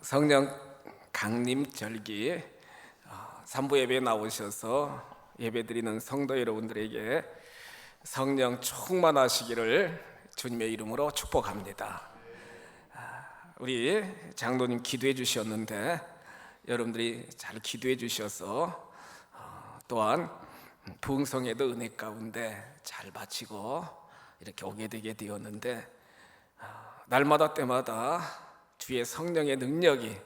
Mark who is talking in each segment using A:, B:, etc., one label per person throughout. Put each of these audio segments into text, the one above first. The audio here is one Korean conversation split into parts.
A: 성령 강림절기 산부 예배에 나오셔서 예배드리는 성도 여러분들에게 성령 충만하시기를 주님의 이름으로 축복합니다. 우리 장로님 기도해 주셨는데 여러분들이 잘 기도해 주셔서 또한 부흥성에도 은혜 가운데 잘 바치고 이렇게 오게 되게 되었는데, 날마다 때마다 주의 성령의 능력이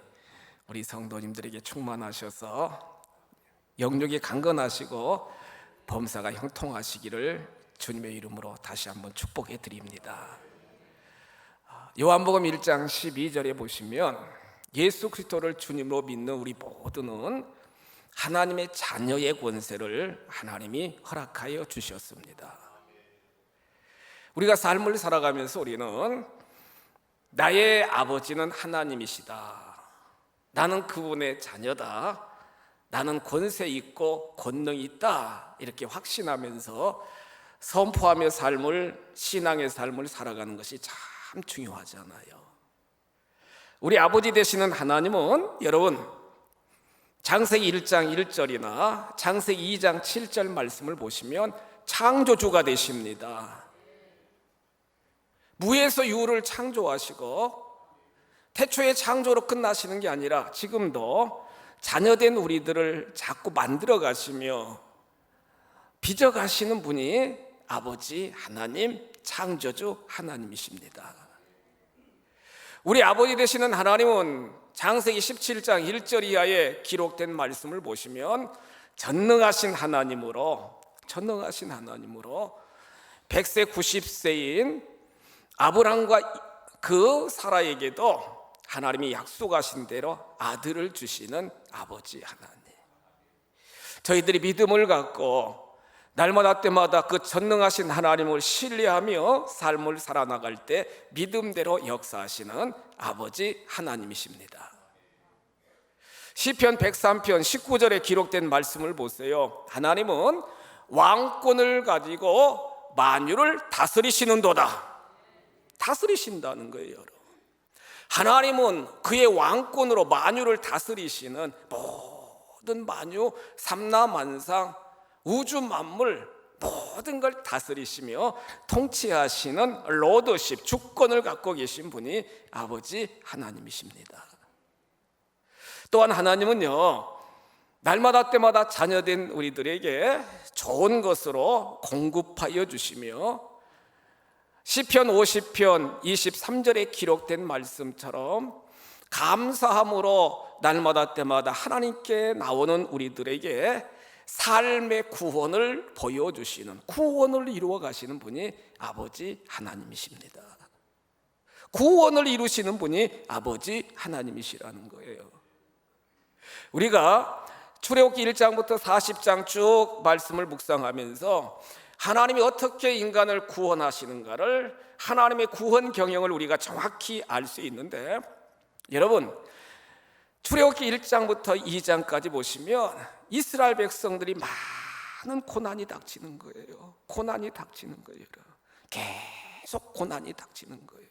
A: 우리 성도님들에게 충만하셔서 영육이 강건하시고 범사가 형통하시기를 주님의 이름으로 다시 한번 축복해 드립니다. 요한복음 1장 12절에 보시면 예수 그리스도를 주님으로 믿는 우리 모두는 하나님의 자녀의 권세를 하나님이 허락하여 주셨습니다. 우리가 삶을 살아가면서 우리는 나의 아버지는 하나님이시다, 나는 그분의 자녀다, 나는 권세 있고 권능이 있다, 이렇게 확신하면서 선포하며 신앙의 삶을 살아가는 것이 참 중요하잖아요. 우리 아버지 되시는 하나님은 여러분 창세기 1장 1절이나 창세기 2장 7절 말씀을 보시면 창조주가 되십니다. 무에서 유를 창조하시고 태초의 창조로 끝나시는 게 아니라 지금도 자녀된 우리들을 자꾸 만들어 가시며 빚어 가시는 분이 아버지 하나님, 창조주 하나님이십니다. 우리 아버지 되시는 하나님은 창세기 17장 1절 이하에 기록된 말씀을 보시면 전능하신 하나님으로 100세 90세인 아브람과 그 사라에게도 하나님이 약속하신 대로 아들을 주시는 아버지 하나님, 저희들이 믿음을 갖고 날마다 때마다 그 전능하신 하나님을 신뢰하며 삶을 살아나갈 때 믿음대로 역사하시는 아버지 하나님이십니다. 시편 103편 19절에 기록된 말씀을 보세요. 하나님은 왕권을 가지고 만유를 다스리시는도다. 다스리신다는 거예요, 여러분. 하나님은 그의 왕권으로 만유를 다스리시는 모든 만유, 삼라만상, 우주 만물 모든 걸 다스리시며 통치하시는 로드십, 주권을 갖고 계신 분이 아버지 하나님이십니다. 또한 하나님은요, 날마다 때마다 자녀된 우리들에게 좋은 것으로 공급하여 주시며 시편 50편 23절에 기록된 말씀처럼 감사함으로 날마다 때마다 하나님께 나오는 우리들에게 삶의 구원을 보여주시는, 구원을 이루어 가시는 분이 아버지 하나님이십니다. 구원을 이루시는 분이 아버지 하나님이시라는 거예요. 우리가 출애굽기 1장부터 40장 쭉 말씀을 묵상하면서 하나님이 어떻게 인간을 구원하시는가를, 하나님의 구원 경영을 우리가 정확히 알 수 있는데, 여러분 출애굽기 1장부터 2장까지 보시면 이스라엘 백성들이 많은 고난이 닥치는 거예요. 고난이 닥치는 거예요. 계속 고난이 닥치는 거예요.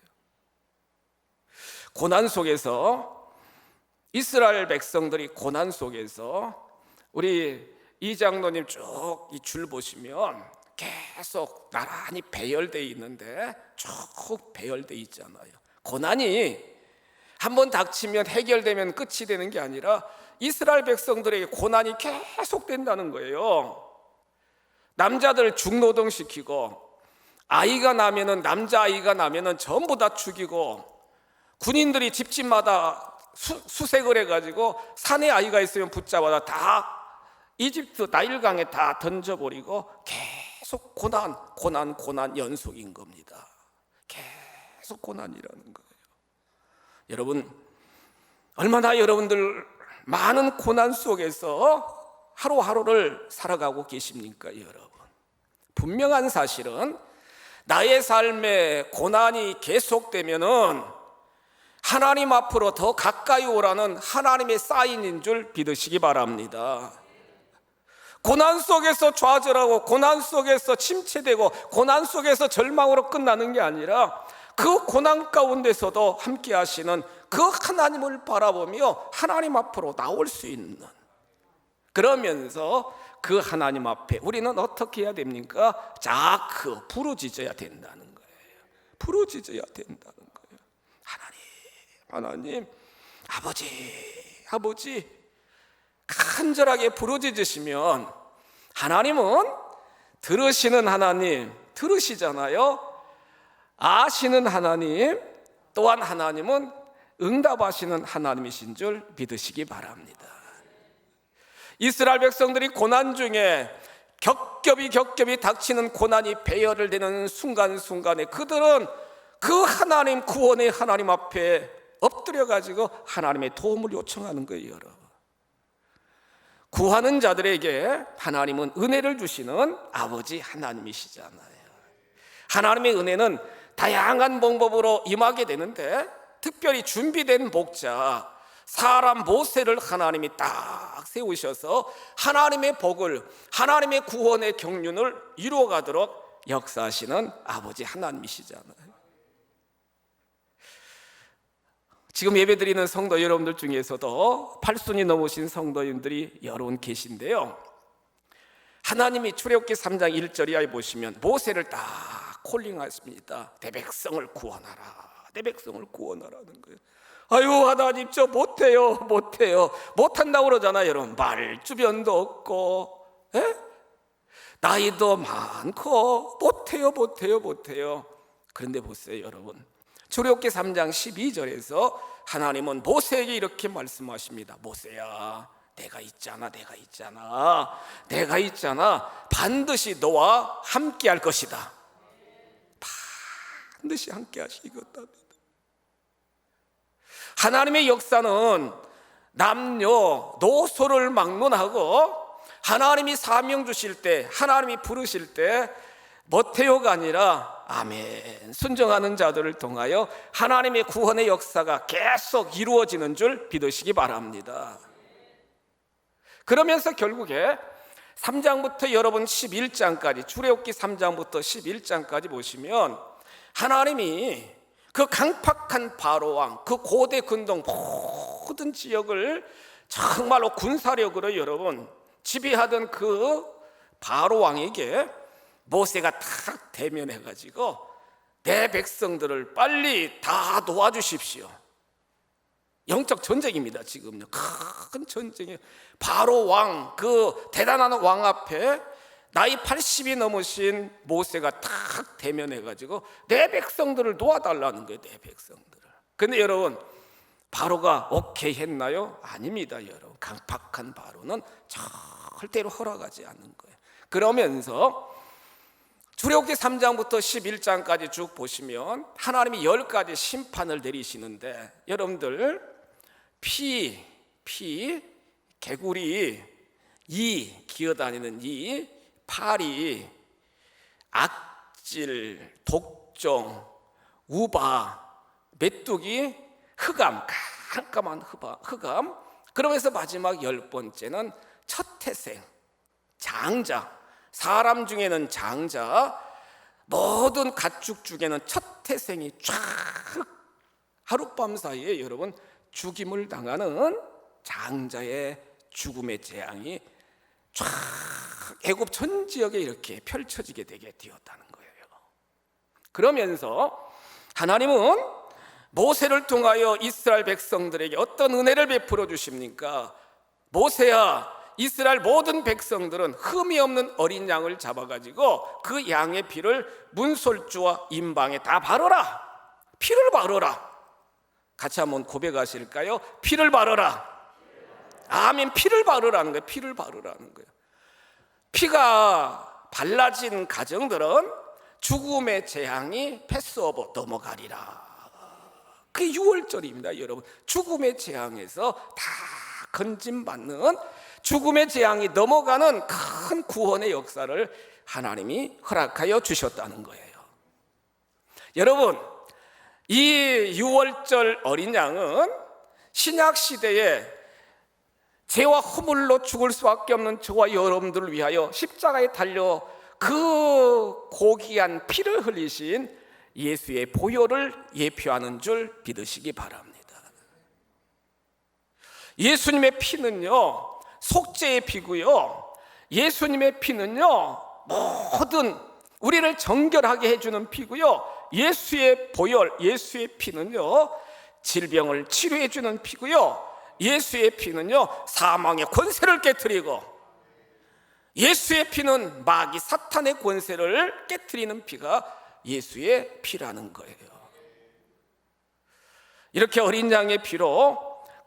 A: 고난 속에서 이스라엘 백성들이 고난 속에서 우리 이장로님 쭉 이 줄 보시면 계속 나란히 배열되어 있는데 쭉 배열되어 있잖아요. 고난이 한번 닥치면 해결되면 끝이 되는 게 아니라 이스라엘 백성들에게 고난이 계속 된다는 거예요. 남자들 중노동시키고, 아이가 나면은, 남자아이가 나면은 전부 다 죽이고, 군인들이 집집마다 수색을 해가지고 산에 아이가 있으면 붙잡아다 다 이집트 나일강에 다 던져버리고 계속 고난 연속인 겁니다. 계속 고난이라는 거예요. 여러분 얼마나 여러분들 많은 고난 속에서 하루하루를 살아가고 계십니까? 여러분 분명한 사실은 나의 삶에 고난이 계속되면은 하나님 앞으로 더 가까이 오라는 하나님의 사인인 줄 믿으시기 바랍니다. 고난 속에서 좌절하고 고난 속에서 침체되고 고난 속에서 절망으로 끝나는 게 아니라 그 고난 가운데서도 함께 하시는 그 하나님을 바라보며 하나님 앞으로 나올 수 있는, 그러면서 그 하나님 앞에 우리는 어떻게 해야 됩니까? 자크 부르짖어야 된다는 거예요. 부르짖어야 된다는 거예요. 하나님, 아버지 간절하게 부르짖으시면 하나님은 들으시는 하나님, 들으시잖아요. 아시는 하나님, 또한 하나님은 응답하시는 하나님이신 줄 믿으시기 바랍니다. 이스라엘 백성들이 고난 중에 겹겹이 닥치는 고난이 배열을 되는 순간순간에 그들은 그 하나님, 구원의 하나님 앞에 엎드려 가지고 하나님의 도움을 요청하는 거예요. 여러분, 구하는 자들에게 하나님은 은혜를 주시는 아버지 하나님이시잖아요. 하나님의 은혜는 다양한 방법으로 임하게 되는데, 특별히 준비된 목자 사람 모세를 하나님이 딱 세우셔서 하나님의 복을, 하나님의 구원의 경륜을 이루어가도록 역사하시는 아버지 하나님이시잖아요. 지금 예배드리는 성도 여러분들 중에서도 8순이 넘으신 성도님들이 여러분 계신데요, 하나님이 출애굽기 3장 1절에 보시면 모세를 딱 콜링하십니다. 내 백성을 구원하라, 내 백성을 구원하라는 거예요. 아유, 하나님 저 못해요. 못한다고 그러잖아요. 여러분, 말주변도 없고, 나이도 많고 못해요. 그런데 보세요 여러분, 출애굽기 3장 12절에서 하나님은 모세에게 이렇게 말씀하십니다. 모세야, 내가 있잖아. 반드시 너와 함께 할 것이다. 반드시 함께 하시겠다. 하나님의 역사는 남녀노소를 막론하고 하나님이 사명 주실 때, 하나님이 부르실 때 못해요가 아니라 아멘 순종하는 자들을 통하여 하나님의 구원의 역사가 계속 이루어지는 줄 믿으시기 바랍니다. 그러면서 결국에 3장부터 여러분 11장까지, 출애굽기 3장부터 11장까지 보시면 하나님이 그 강팍한 바로왕, 그 고대 근동 모든 지역을 정말로 군사력으로 여러분 지배하던 그 바로왕에게 모세가 탁 대면해가지고 내 백성들을 빨리 다 도와주십시오. 영적 전쟁입니다. 지금요, 큰 전쟁이에요. 바로왕, 그 대단한 왕 앞에 나이 80이 넘으신 모세가 탁 대면해가지고 내 백성들을 도와달라는 거예요. 내 백성들을. 근데 여러분, 바로가 오케이 했나요? 아닙니다. 여러분, 강팍한 바로는 절대로 허락하지 않는 거예요. 그러면서 출애굽기 3장부터 11장까지 쭉 보시면 하나님이 10가지 심판을 내리시는데, 여러분들 개구리, 기어다니는 파리, 악질, 독종, 우바, 메뚜기, 흑암, 깜깜한 흑암. 그러면서 마지막 10번째는 첫태생, 장자. 사람 중에는 장자, 모든 가축 중에는 첫태생이 쫙 하룻밤 사이에 여러분 죽임을 당하는 장자의 죽음의 재앙이 쫙 애굽 전 지역에 이렇게 펼쳐지게 되게 되었다는 거예요. 그러면서 하나님은 모세를 통하여 이스라엘 백성들에게 어떤 은혜를 베풀어 주십니까? 모세야, 이스라엘 모든 백성들은 흠이 없는 어린 양을 잡아가지고 그 양의 피를 문설주와 임방에 다 바르라. 피를 바르라. 같이 한번 고백하실까요? 피를 바르라. 아멘. 피를 바르라는 거예요. 피를 바르라는 거예요. 피가 발라진 가정들은 죽음의 재앙이 패스오버 넘어가리라. 그게 6월절입니다. 여러분, 죽음의 재앙에서 다 건짐받는, 죽음의 재앙이 넘어가는 큰 구원의 역사를 하나님이 허락하여 주셨다는 거예요. 여러분, 이 6월절 어린 양은 신약시대에 죄와 허물로 죽을 수밖에 없는 저와 여러분들을 위하여 십자가에 달려 그 고귀한 피를 흘리신 예수의 보혈을 예표하는 줄 믿으시기 바랍니다. 예수님의 피는요 속죄의 피고요, 예수님의 피는요 모든 우리를 정결하게 해주는 피고요, 예수의 보혈, 예수의 피는요 질병을 치료해 주는 피고요, 예수의 피는요 사망의 권세를 깨트리고, 예수의 피는 마귀 사탄의 권세를 깨트리는 피가 예수의 피라는 거예요. 이렇게 어린 양의 피로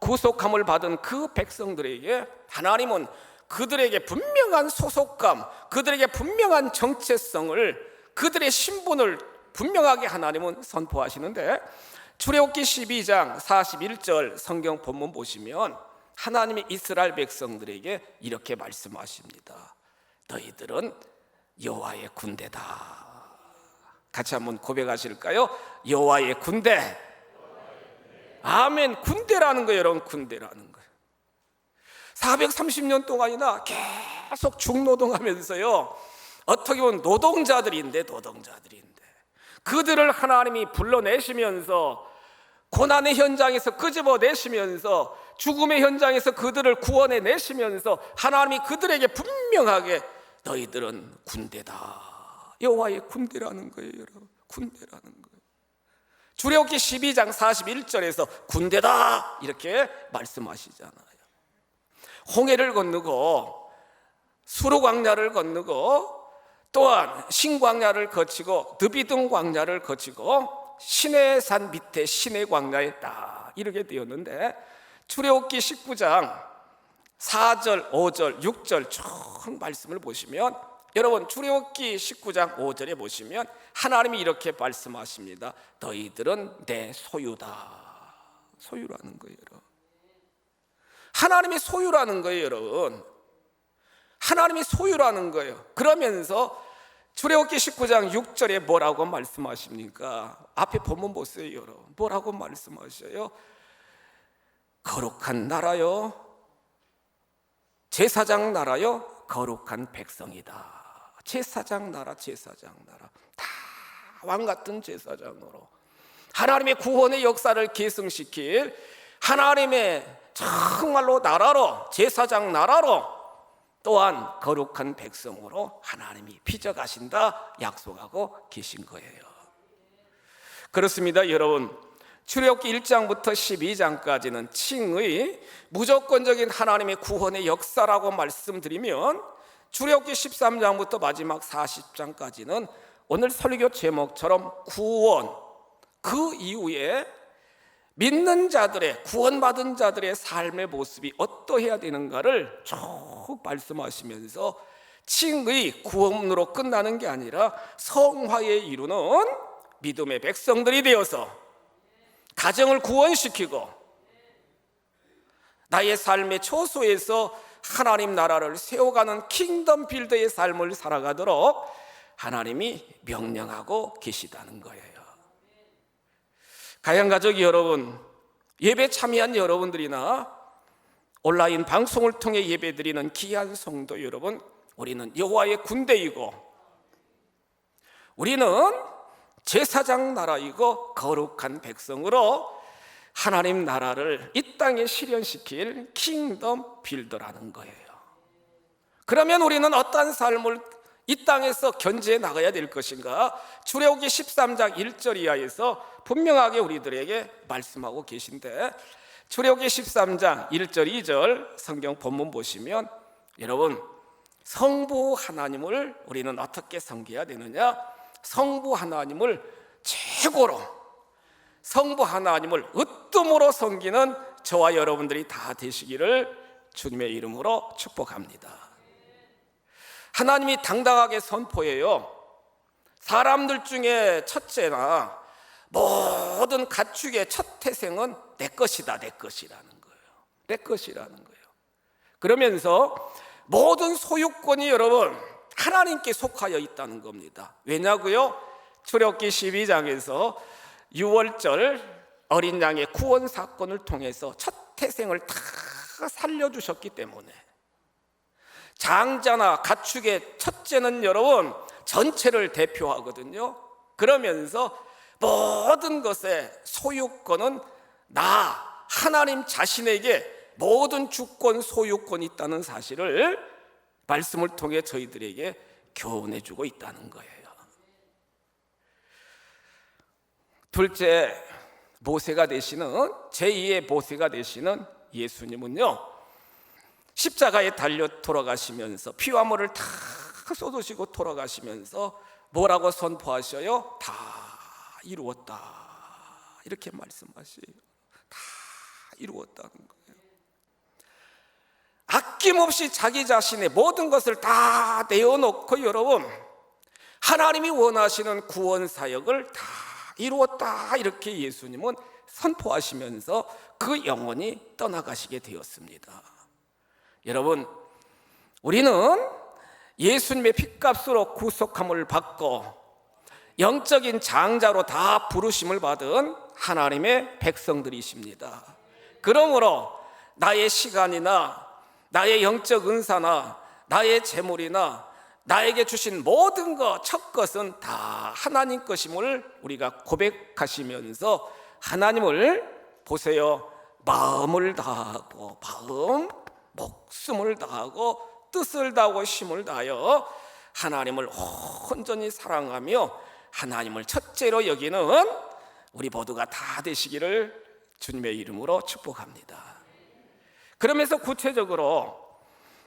A: 구속함을 받은 그 백성들에게 하나님은 그들에게 분명한 소속감, 그들에게 분명한 정체성을, 그들의 신분을 분명하게 하나님은 선포하시는데, 출애굽기 12장 41절 성경 본문 보시면 하나님이 이스라엘 백성들에게 이렇게 말씀하십니다. 너희들은 여호와의 군대다. 같이 한번 고백하실까요? 여호와의 군대. 아멘. 군대라는 거예요, 여러분. 군대라는 거예요. 430년 동안이나 계속 중노동하면서요, 어떻게 보면 노동자들인데 그들을 하나님이 불러내시면서 고난의 현장에서 끄집어내시면서 죽음의 현장에서 그들을 구원해내시면서 하나님이 그들에게 분명하게 너희들은 군대다, 여호와의 군대라는 거예요, 여러분. 군대라는 거예요. 출애굽기 12장 41절에서 군대다 이렇게 말씀하시잖아요. 홍해를 건너고 수르 광야를 건너고 또한 신광야를 거치고 드비등 광야를 거치고 시내산 밑에 시내 광야에 딱 이르게 되었는데, 출애굽기 19장 4절, 5절, 6절 쭉 말씀을 보시면, 여러분 출애굽기 19장 5절에 보시면 하나님이 이렇게 말씀하십니다. 너희들은 내 소유다. 소유라는 거예요, 여러분. 하나님의 소유라는 거예요, 여러분. 하나님의 소유라는 거예요. 그러면서 출애굽기 19장 6절에 뭐라고 말씀하십니까? 앞에 본문 보세요, 여러분. 뭐라고 말씀하셔요? 거룩한 나라요, 제사장 나라요, 거룩한 백성이다. 제사장 나라, 제사장 나라. 다 왕같은 제사장으로 하나님의 구원의 역사를 계승시킬 하나님의 정말로 나라로, 제사장 나라로, 또한 거룩한 백성으로 하나님이 빚어가신다 약속하고 계신 거예요. 그렇습니다, 여러분. 출애굽기 1장부터 12장까지는 칭의 무조건적인 하나님의 구원의 역사라고 말씀드리면, 출애굽기 13장부터 마지막 40장까지는 오늘 설교 제목처럼 구원, 그 이후에 믿는 자들의, 구원받은 자들의 삶의 모습이 어떠해야 되는가를 쭉 말씀하시면서 칭의 구원으로 끝나는 게 아니라 성화에 이루는 믿음의 백성들이 되어서 가정을 구원시키고 나의 삶의 초소에서 하나님 나라를 세워가는 킹덤 빌더의 삶을 살아가도록 하나님이 명령하고 계시다는 거예요. 가양가족 여러분, 예배 참여한 여러분들이나 온라인 방송을 통해 예배드리는 귀한 성도 여러분, 우리는 여호와의 군대이고 우리는 제사장 나라이고 거룩한 백성으로 하나님 나라를 이 땅에 실현시킬 킹덤 빌더라는 거예요. 그러면 우리는 어떠한 삶을 이 땅에서 견지해 나가야 될 것인가? 출애굽기 13장 1절 이하에서 분명하게 우리들에게 말씀하고 계신데, 출애굽기 13장 1절 2절 성경 본문 보시면, 여러분 성부 하나님을 우리는 어떻게 섬겨야 되느냐? 성부 하나님을 최고로, 성부 하나님을 으뜸으로 섬기는 저와 여러분들이 다 되시기를 주님의 이름으로 축복합니다. 하나님이 당당하게 선포해요. 사람들 중에 첫째나 모든 가축의 첫 태생은 내 것이다, 내 것이라는 거예요. 내 것이라는 거예요. 그러면서 모든 소유권이 여러분 하나님께 속하여 있다는 겁니다. 왜냐고요? 출애굽기 12장에서 6월절 어린 양의 구원 사건을 통해서 첫 태생을 다 살려주셨기 때문에, 장자나 가축의 첫째는 여러분 전체를 대표하거든요. 그러면서 모든 것의 소유권은 나 하나님 자신에게 모든 주권, 소유권이 있다는 사실을 말씀을 통해 저희들에게 교훈해 주고 있다는 거예요. 둘째, 모세가 되시는, 제2의 모세가 되시는 예수님은요, 십자가에 달려 돌아가시면서 피와 물을 다 쏟으시고 돌아가시면서 뭐라고 선포하셔요? 다 이루었다, 이렇게 말씀하셔요. 다 이루었다는 거예요. 아낌없이 자기 자신의 모든 것을 다 내어놓고 여러분, 하나님이 원하시는 구원 사역을 다 이루었다, 이렇게 예수님은 선포하시면서 그 영혼이 떠나가시게 되었습니다. 여러분, 우리는 예수님의 핏값으로 구속함을 받고 영적인 장자로 다 부르심을 받은 하나님의 백성들이십니다. 그러므로 나의 시간이나 나의 영적 은사나 나의 재물이나 나에게 주신 모든 것, 첫 것은 다 하나님 것임을 우리가 고백하시면서 하나님을 보세요, 마음을 다하고 마음, 목숨을 다하고 뜻을 다하고 힘을 다하여 하나님을 온전히 사랑하며 하나님을 첫째로 여기는 우리 모두가 다 되시기를 주님의 이름으로 축복합니다. 그러면서 구체적으로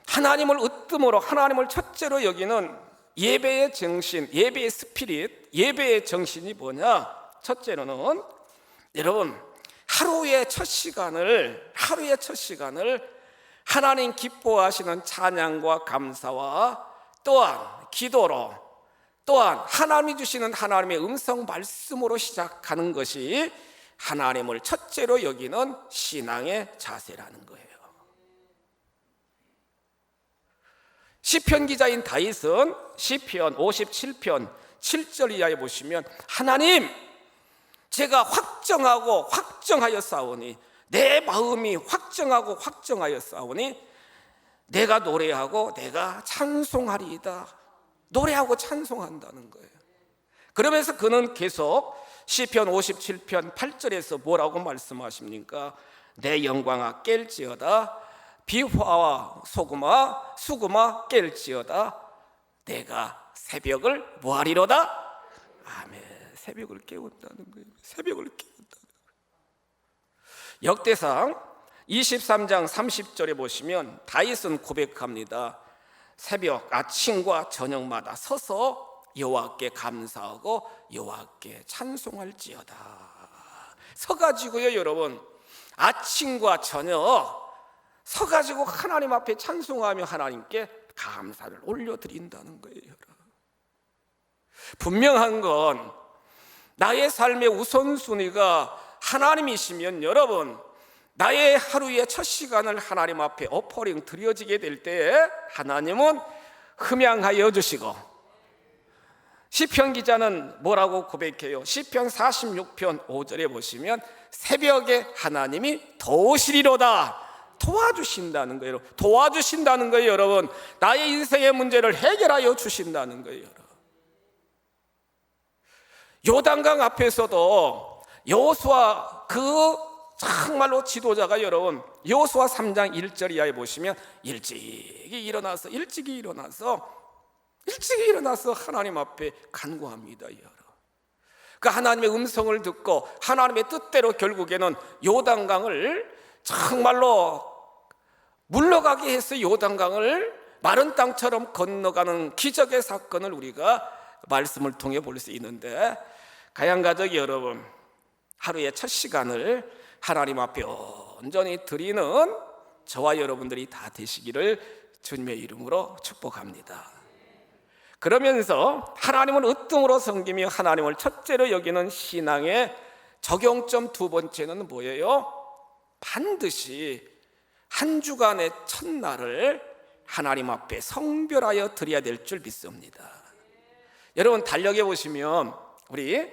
A: 하나님을 으뜸으로 하나님을 첫째로 여기는 예배의 정신, 예배의 스피릿, 예배의 정신이 뭐냐? 첫째로는 여러분, 하루의 첫 시간을 하나님 기뻐하시는 찬양과 감사와 또한 기도로, 또한 하나님이 주시는 하나님의 음성 말씀으로 시작하는 것이 하나님을 첫째로 여기는 신앙의 자세라는 거예요. 시편 기자인 다윗은 시편 57편 7절 이하에 보시면 하나님, 제가 확정하여 싸우니, 내 마음이 확정하여 싸우니 내가 노래하고 내가 찬송하리이다. 노래하고 찬송한다는 거예요. 그러면서 그는 계속 시편 57편 8절에서 뭐라고 말씀하십니까? 내 영광아 깰지어다, 비화와 수금아 깰지어다, 내가 새벽을 뭐하리로다? 아멘. 새벽을 깨운다는 거예요. 새벽을 깨운다는 거예요. 역대상 23장 30절에 보시면 다윗은 고백합니다. 새벽 아침과 저녁마다 서서 여호와께 감사하고 여호와께 찬송할지어다. 서가지고요, 여러분, 아침과 저녁 서가지고 하나님 앞에 찬송하며 하나님께 감사를 올려드린다는 거예요. 분명한 건 나의 삶의 우선순위가 하나님이시면 여러분, 나의 하루의 첫 시간을 하나님 앞에 오퍼링 드려지게 될 때에 하나님은 흠양하여 주시고, 시편 기자는 뭐라고 고백해요? 시편 46편 5절에 보시면 새벽에 하나님이 도우시리로다, 도와주신다는 거예요. 도와주신다는 거예요, 여러분. 나의 인생의 문제를 해결하여 주신다는 거예요, 여러분. 요단강 앞에서도 여호수아, 그 정말로 지도자가 여러분, 여호수아 3장 1절 이하에 보시면 일찍이 일어나서 하나님 앞에 간구합니다, 여러분. 그 하나님의 음성을 듣고 하나님의 뜻대로 결국에는 요단강을 정말로 물러가게 해서 요단강을 마른 땅처럼 건너가는 기적의 사건을 우리가 말씀을 통해 볼 수 있는데, 가양가족 여러분, 하루의 첫 시간을 하나님 앞에 온전히 드리는 저와 여러분들이 다 되시기를 주님의 이름으로 축복합니다. 그러면서 하나님을 으뜸으로 섬기며 하나님을 첫째로 여기는 신앙의 적용점 두 번째는 뭐예요? 반드시 한 주간의 첫날을 하나님 앞에 성별하여 드려야 될 줄 믿습니다. 여러분, 달력에 보시면 우리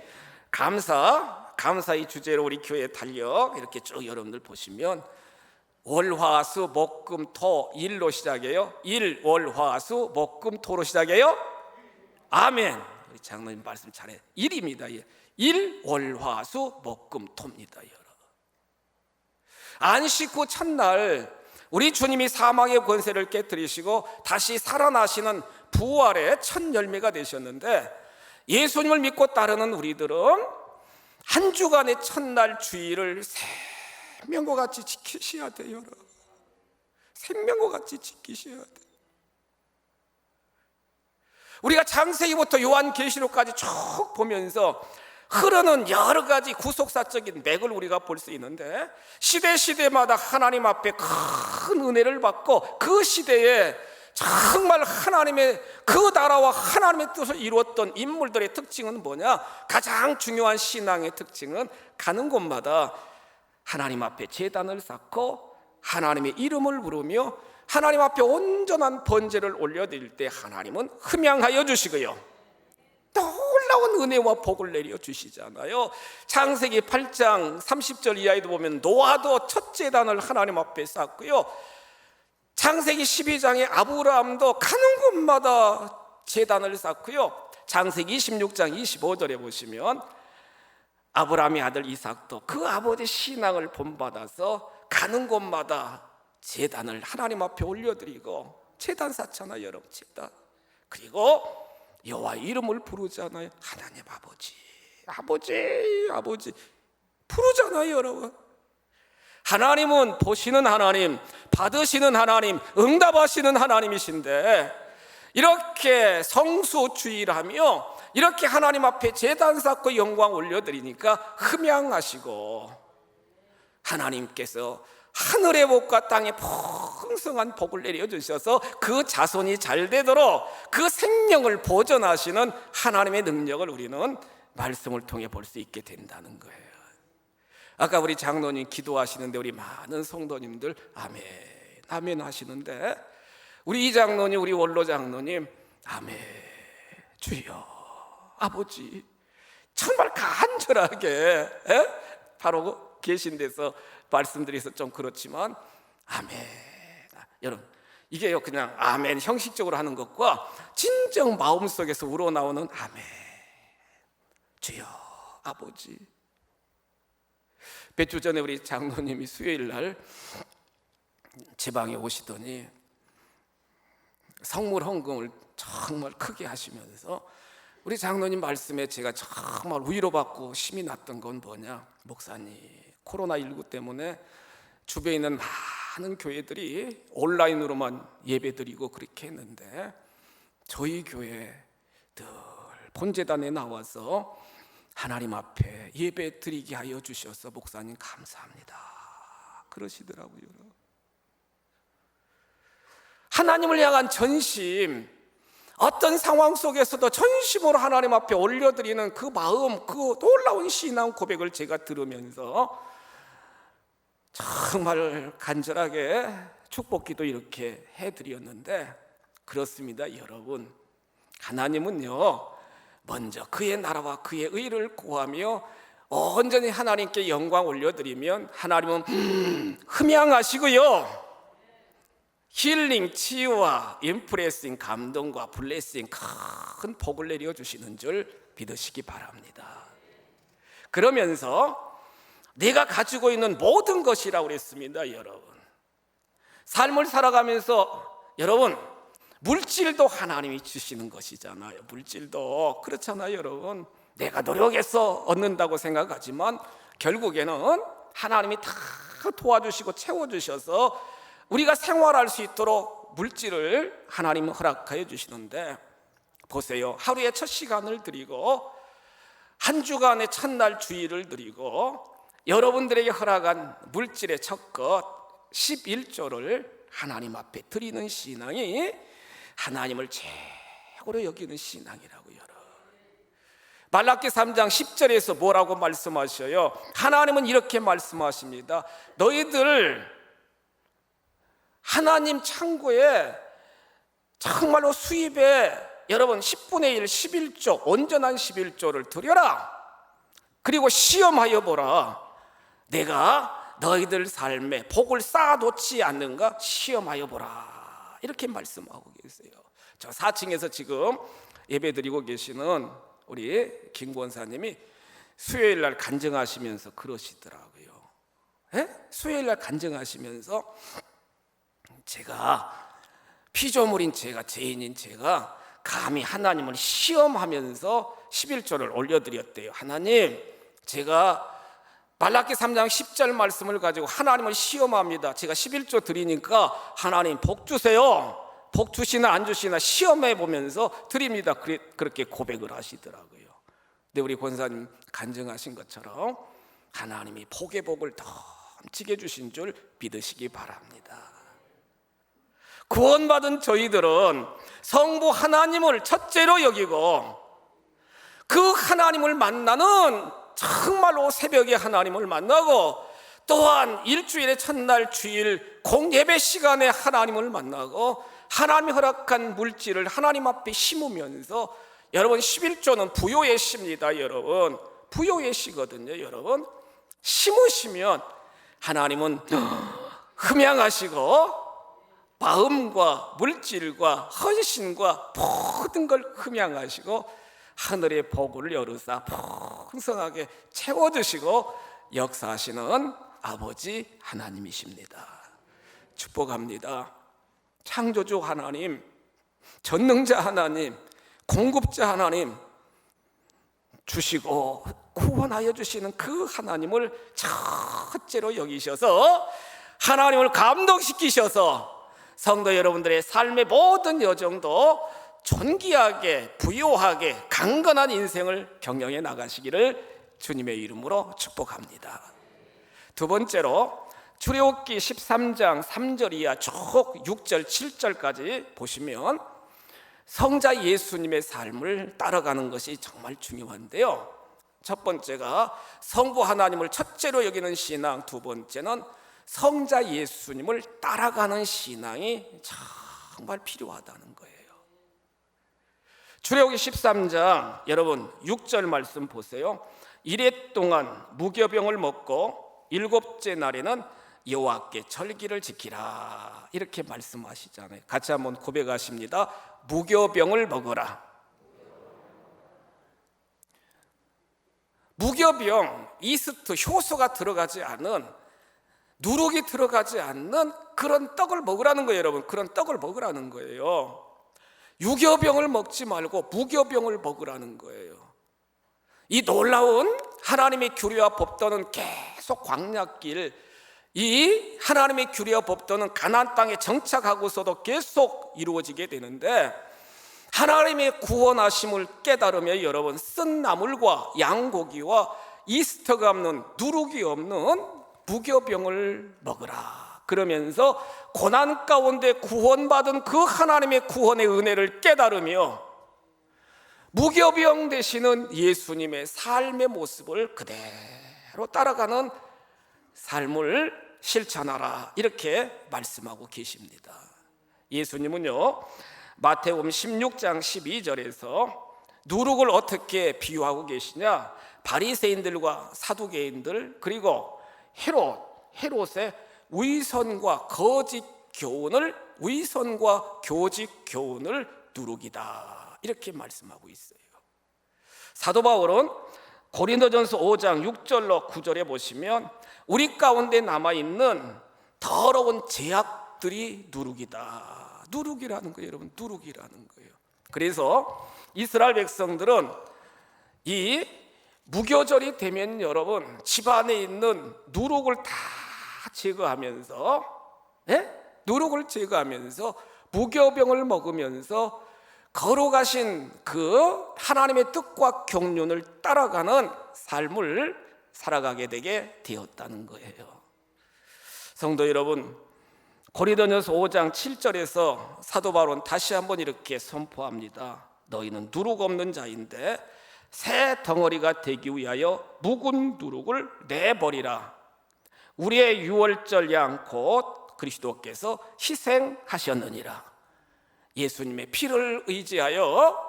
A: 감사의 주제로 우리 교회 달력 이렇게 쭉 여러분들 보시면 월화수 목금토 일로 시작해요. 일 월화수 목금토로 시작해요. 아멘. 우리 장로님 말씀 잘해. 일입니다. 일 월화수 목금토입니다, 여러분. 안식 후 첫날 우리 주님이 사망의 권세를 깨뜨리시고 다시 살아나시는 부활의 첫 열매가 되셨는데, 예수님을 믿고 따르는 우리들은 한 주간의 첫날 주일을 생명과 같이 지키셔야 돼요. 여러분, 생명과 같이 지키셔야 돼요. 우리가 창세기부터 요한계시록까지 쭉 보면서 흐르는 여러 가지 구속사적인 맥을 우리가 볼 수 있는데, 시대마다 하나님 앞에 큰 은혜를 받고 그 시대에 정말 하나님의 그 나라와 하나님의 뜻을 이루었던 인물들의 특징은 뭐냐? 가장 중요한 신앙의 특징은 가는 곳마다 하나님 앞에 제단을 쌓고 하나님의 이름을 부르며 하나님 앞에 온전한 번제를 올려드릴 때 하나님은 흠양하여 주시고요, 놀라운 은혜와 복을 내려 주시잖아요. 창세기 8장 30절 이하에도 보면 노아도 첫 제단을 하나님 앞에 쌓고요, 창세기 12장에 아브라함도 가는 곳마다 제단을 쌓고요, 창세기 26장 25절에 보시면 아브라함의 아들 이삭도 그 아버지 신앙을 본받아서 가는 곳마다 제단을 하나님 앞에 올려드리고 제단 쌓잖아요, 여러분. 제단. 그리고 여호와의 이름을 부르잖아요. 하나님 아버지 부르잖아요, 여러분. 하나님은 보시는 하나님, 받으시는 하나님, 응답하시는 하나님이신데, 이렇게 성수주의하며 이렇게 하나님 앞에 제단 쌓고 영광 올려드리니까 흠양하시고 하나님께서 하늘의 복과 땅의 풍성한 복을 내려주셔서 그 자손이 잘 되도록 그 생명을 보존하시는 하나님의 능력을 우리는 말씀을 통해 볼 수 있게 된다는 거예요. 아까 우리 장로님 기도하시는데 우리 많은 성도님들 아멘 아멘 하시는데, 우리 이 장로님, 우리 원로 장로님 아멘, 주여 아버지, 정말 간절하게 바로 계신 데서 말씀드려서 좀 그렇지만 아멘. 여러분, 이게요 그냥 아멘 형식적으로 하는 것과 진정 마음속에서 우러나오는 아멘, 주여 아버지. 몇 주 전에 우리 장로님이 수요일 날 제 방에 오시더니 성물 헌금을 정말 크게 하시면서 우리 장로님 말씀에 제가 정말 위로받고 힘이 났던 건 뭐냐? 목사님, 코로나19 때문에 주변에 있는 많은 교회들이 온라인으로만 예배드리고 그렇게 했는데 저희 교회 늘 본제단에 나와서 하나님 앞에 예배 드리게 하여 주셔서 목사님 감사합니다 그러시더라고요. 하나님을 향한 전심, 어떤 상황 속에서도 전심으로 하나님 앞에 올려드리는 그 마음, 그 놀라운 신앙 고백을 제가 들으면서 정말 간절하게 축복기도 이렇게 해드렸는데, 그렇습니다 여러분. 하나님은요 먼저 그의 나라와 그의 의를 구하며 온전히 하나님께 영광 올려드리면 하나님은 흠양하시고요, 힐링, 치유와 인프레싱, 감동과 블레싱, 큰 복을 내려주시는 줄 믿으시기 바랍니다. 그러면서 내가 가지고 있는 모든 것이라고 그랬습니다. 여러분, 삶을 살아가면서 여러분 물질도 하나님이 주시는 것이잖아요. 물질도 그렇잖아요. 여러분, 내가 노력해서 얻는다고 생각하지만 결국에는 하나님이 다 도와주시고 채워주셔서 우리가 생활할 수 있도록 물질을 하나님은 허락하여 주시는데, 보세요. 하루에 첫 시간을 드리고 한 주간의 첫날 주일을 드리고 여러분들에게 허락한 물질의 첫 것 11조를 하나님 앞에 드리는 신앙이 하나님을 최고로 여기는 신앙이라고요. 말라기 3장 10절에서 뭐라고 말씀하셔요? 하나님은 이렇게 말씀하십니다. 너희들 하나님 창고에 정말로 수입에 여러분 10분의 1, 11조, 온전한 11조를 드려라. 그리고 시험하여 보라. 내가 너희들 삶에 복을 쌓아놓지 않는가 시험하여 보라. 이렇게 말씀하고 계세요. 저 4층에서 지금 예배드리고 계시는 우리 김 권사님이 수요일 날 간증하시면서 그러시더라고요. 수요일날 간증하시면서 제가 피조물인 제가, 죄인인 제가 감히 하나님을 시험하면서 11조를 올려드렸대요. 하나님, 제가 말라기 3장 10절 말씀을 가지고 하나님을 시험합니다. 제가 11조 드리니까 하나님 복 주세요. 복 주시나 안 주시나 시험해 보면서 드립니다. 그렇게 고백을 하시더라고요. 근데 우리 권사님 간증하신 것처럼 하나님이 복의 복을 넘치게 주신 줄 믿으시기 바랍니다. 구원받은 저희들은 성부 하나님을 첫째로 여기고 그 하나님을 만나는 정말로 새벽에 하나님을 만나고 또한 일주일의 첫날 주일 공예배 시간에 하나님을 만나고 하나님이 허락한 물질을 하나님 앞에 심으면서 여러분 11조는 부요의 시입니다. 여러분 부요의 시거든요. 여러분 심으시면 하나님은 흠양하시고 마음과 물질과 헌신과 모든 걸 흠양하시고 하늘의 복을 열으사 풍성하게 채워주시고 역사하시는 아버지 하나님이십니다. 축복합니다. 창조주 하나님, 전능자 하나님, 공급자 하나님, 주시고 구원하여 주시는 그 하나님을 첫째로 여기셔서 하나님을 감동시키셔서 성도 여러분들의 삶의 모든 여정도 존귀하게 부요하게 강건한 인생을 경영해 나가시기를 주님의 이름으로 축복합니다. 두 번째로 출애굽기 13장 3절 이하 쭉 6절 7절까지 보시면 성자 예수님의 삶을 따라가는 것이 정말 중요한데요. 첫 번째가 성부 하나님을 첫째로 여기는 신앙, 두 번째는 성자 예수님을 따라가는 신앙이 정말 필요하다는 거예요. 출애굽기 13장 여러분 6절 말씀 보세요. 이레 동안 무교병을 먹고 일곱째 날에는 여호와께 절기를 지키라 이렇게 말씀하시잖아요. 같이 한번 고백하십니다. 무교병을 먹어라. 무교병, 이스트, 효소가 들어가지 않은, 누룩이 들어가지 않는 그런 떡을 먹으라는 거예요. 여러분 그런 떡을 먹으라는 거예요. 유교병을 먹지 말고 무교병을 먹으라는 거예요. 이 놀라운 하나님의 규례와 법도는 계속 광야길, 이 하나님의 규례와 법도는 가나안 땅에 정착하고서도 계속 이루어지게 되는데 하나님의 구원하심을 깨달으며 여러분 쓴 나물과 양고기와 이스트가 없는, 누룩이 없는 무교병을 먹으라. 그러면서 고난 가운데 구원받은 그 하나님의 구원의 은혜를 깨달으며 무교병 되시는 예수님의 삶의 모습을 그대로 따라가는 삶을 실천하라 이렇게 말씀하고 계십니다. 예수님은요 마태복음 16장 12절에서 누룩을 어떻게 비유하고 계시냐, 바리새인들과 사두개인들 그리고 헤롯의 위선과 거짓 교훈을, 위선과 교직 교훈을 누룩이다 이렇게 말씀하고 있어요. 사도 바울은 고린도전서 5장 6절로 9절에 보시면 우리 가운데 남아있는 더러운 죄악들이 누룩이다. 누룩이라는 거예요. 여러분 누룩이라는 거예요. 그래서 이스라엘 백성들은 이 무교절이 되면 여러분 집안에 있는 누룩을 다 제거하면서 누룩을 제거하면서 무교병을 먹으면서 걸어가신 그 하나님의 뜻과 경륜을 따라가는 삶을 살아가게 되게 되었다는 거예요. 성도 여러분, 고린도전서 5장 7절에서 사도 바울은 다시 한번 이렇게 선포합니다. 너희는 누룩 없는 자인데 새 덩어리가 되기 위하여 묵은 누룩을 내버리라. 우리의 유월절 양 곧 그리스도께서 희생하셨느니라. 예수님의 피를 의지하여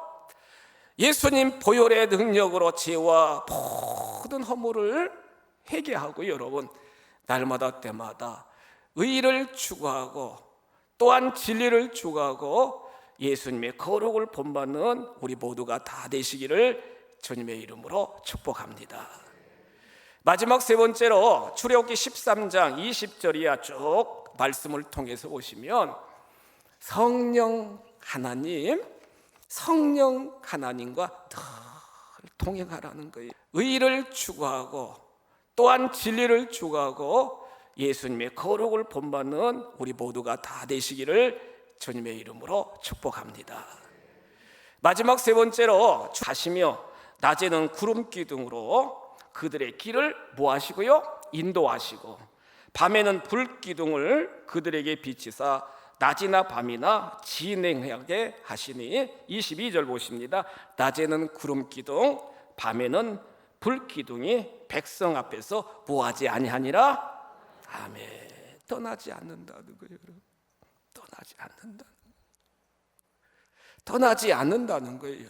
A: 예수님 보혈의 능력으로 죄와 모든 허물을 회개하고 여러분 날마다 때마다 의를 추구하고 또한 진리를 추구하고 예수님의 거룩을 본받는 우리 모두가 다 되시기를 주님의 이름으로 축복합니다. 마지막 세 번째로 출애굽기 13장 20절 이하 쭉 말씀을 통해서 보시면 성령 하나님과 늘 동행하라는 거예요. 의를 추구하고 또한 진리를 추구하고 예수님의 거룩을 본받는 우리 모두가 다 되시기를 주님의 이름으로 축복합니다. 마지막 세 번째로 하시며 낮에는 구름 기둥으로 그들의 길을 뭐 하시고요? 인도하시고 밤에는 불 기둥을 그들에게 비치사 낮이나 밤이나 진행하게 하시니 22절 보십니다. 낮에는 구름 기둥, 밤에는 불 기둥이 백성 앞에서 뭐하지 아니하니라. 아멘. 떠나지 않는다는 거예요. 떠나지 않는다는 거예요.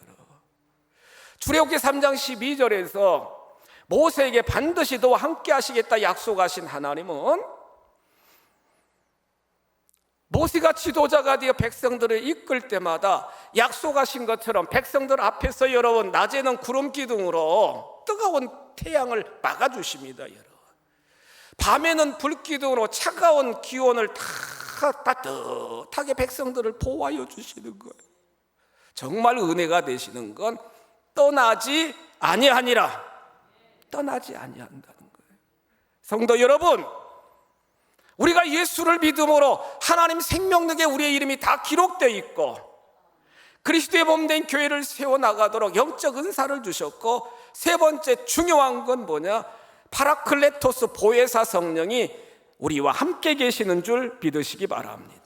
A: 출애굽기 3장 12절에서 모세에게 반드시 너와 함께 하시겠다 약속하신 하나님은 모세가 지도자가 되어 백성들을 이끌 때마다 약속하신 것처럼 백성들 앞에서 여러분 낮에는 구름 기둥으로 뜨거운 태양을 막아주십니다. 여러분 밤에는 불 기둥으로 차가운 기온을 다 따뜻하게 백성들을 보호하여 주시는 거예요. 정말 은혜가 되시는 건 떠나지 아니하니라. 떠나지 아니한다는 거예요. 성도 여러분, 우리가 예수를 믿음으로 하나님 생명력에 우리의 이름이 다 기록되어 있고 그리스도의 몸된 교회를 세워나가도록 영적 은사를 주셨고 세 번째 중요한 건 뭐냐? 파라클레토스 보혜사 성령이 우리와 함께 계시는 줄 믿으시기 바랍니다.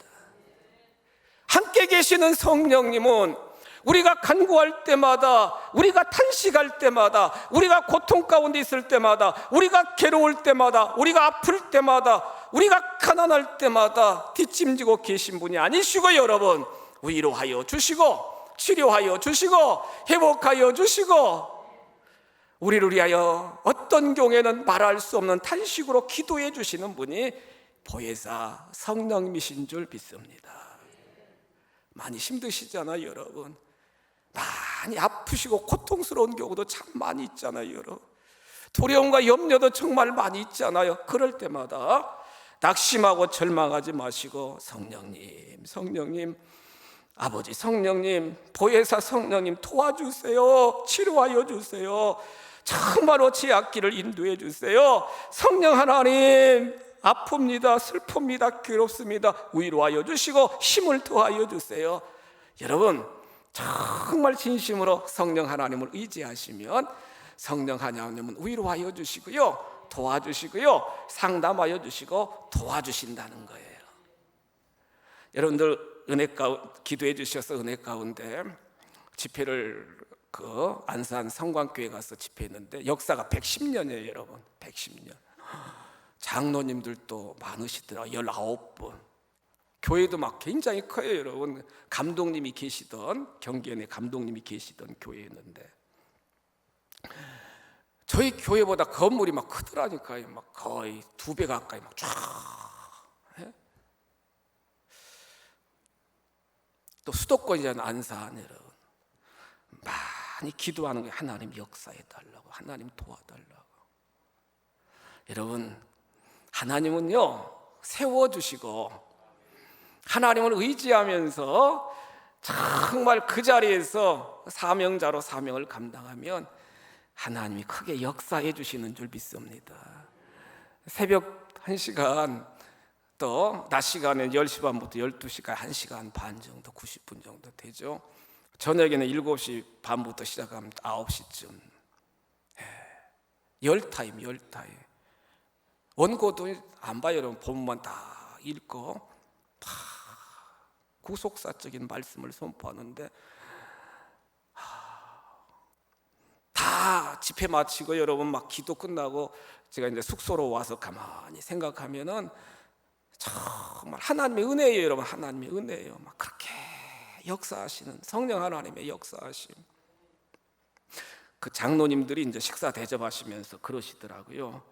A: 함께 계시는 성령님은 우리가 간구할 때마다, 우리가 탄식할 때마다, 우리가 고통 가운데 있을 때마다, 우리가 괴로울 때마다, 우리가 아플 때마다, 우리가 가난할 때마다 뒷짐지고 계신 분이 아니시고 여러분 위로하여 주시고 치료하여 주시고 회복하여 주시고 우리를 위하여 어떤 경우에는 말할 수 없는 탄식으로 기도해 주시는 분이 보혜사 성령님이신 줄 믿습니다. 많이 힘드시잖아요 여러분. 많이 아프시고 고통스러운 경우도 참 많이 있잖아요 여러분. 두려움과 염려도 정말 많이 있잖아요. 그럴 때마다 낙심하고 절망하지 마시고 성령님 아버지 성령님 보혜사 성령님 도와주세요. 치료하여 주세요. 정말로 제 앞길을 인도해 주세요. 성령 하나님 아픕니다. 슬픕니다. 괴롭습니다. 위로하여 주시고 힘을 더하여 주세요. 여러분 정말 진심으로 성령 하나님을 의지하시면 성령 하나님은 위로하여 주시고요 도와주시고요 상담하여 주시고 도와주신다는 거예요. 여러분들 은혜 기도해 주셔서 은혜 가운데 집회를 안산 성광교회 가서 집회했는데 역사가 110년이에요 여러분. 110년. 장로님들도 많으시더라. 19분. 교회도 막 굉장히 커요 여러분. 감독님이 계시던 경기연의 감독님이 계시던 교회였는데 저희 교회보다 건물이 막 크더라니까요. 막 거의 2배 가까이 막 쫙. 또 수도권이잖아요 안산. 여러분 많이 기도하는 거예요. 하나님 역사해 달라고, 하나님 도와달라고. 여러분 하나님은요 세워주시고 하나님을 의지하면서 정말 그 자리에서 사명자로 사명을 감당하면 하나님이 크게 역사해 주시는 줄 믿습니다. 새벽 1시간 또 낮 시간에 10시 반부터 12시까지 1시간 반 정도 90분 정도 되죠. 저녁에는 7시 반부터 시작하면 9시쯤 열타임 원고도 안 봐요 여러분. 본문만 다 읽고 다 구속사적인 말씀을 선포하는데 다 집회 마치고 여러분 막 기도 끝나고 제가 이제 숙소로 와서 가만히 생각하면은 정말 하나님의 은혜예요 여러분. 하나님의 은혜예요. 막 그렇게 역사하시는 성령 하나님의 역사하심. 그 장로님들이 이제 식사 대접하시면서 그러시더라고요.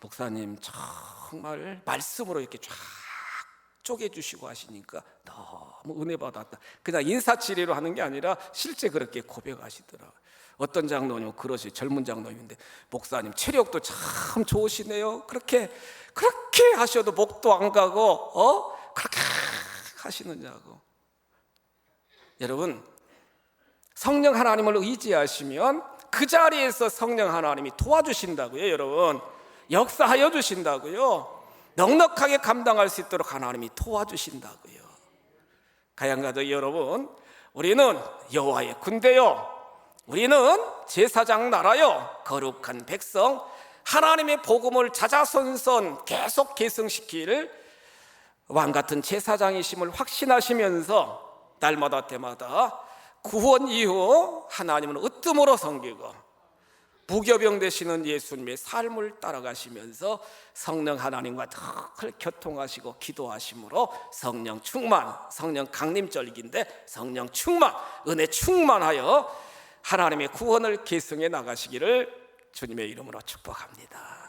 A: 목사님 정말 말씀으로 이렇게 쫙 쪼개주시고 하시니까 너무 은혜 받았다. 그냥 인사치레로 하는 게 아니라 실제 그렇게 고백하시더라고요. 어떤 장로님 그러시, 젊은 장로님인데, 목사님 체력도 참 좋으시네요. 그렇게 하셔도 목도 안 가고 그렇게 하시느냐고. 여러분, 성령 하나님을 의지하시면 그 자리에서 성령 하나님이 도와주신다고요. 여러분, 역사하여 주신다고요. 넉넉하게 감당할 수 있도록 하나님이 도와주신다고요. 가양가족 여러분, 우리는 여호와의 군대요, 우리는 제사장 나라요, 거룩한 백성, 하나님의 복음을 자자손손 계속 계승시킬 왕같은 제사장이심을 확신하시면서 날마다 때마다 구원 이후 하나님을 으뜸으로 섬기고 무교병 되시는 예수님의 삶을 따라가시면서 성령 하나님과 늘 교통하시고 기도하심으로 성령 충만, 성령 강림절기인데 성령 충만, 은혜 충만하여 하나님의 구원을 계승해 나가시기를 주님의 이름으로 축복합니다.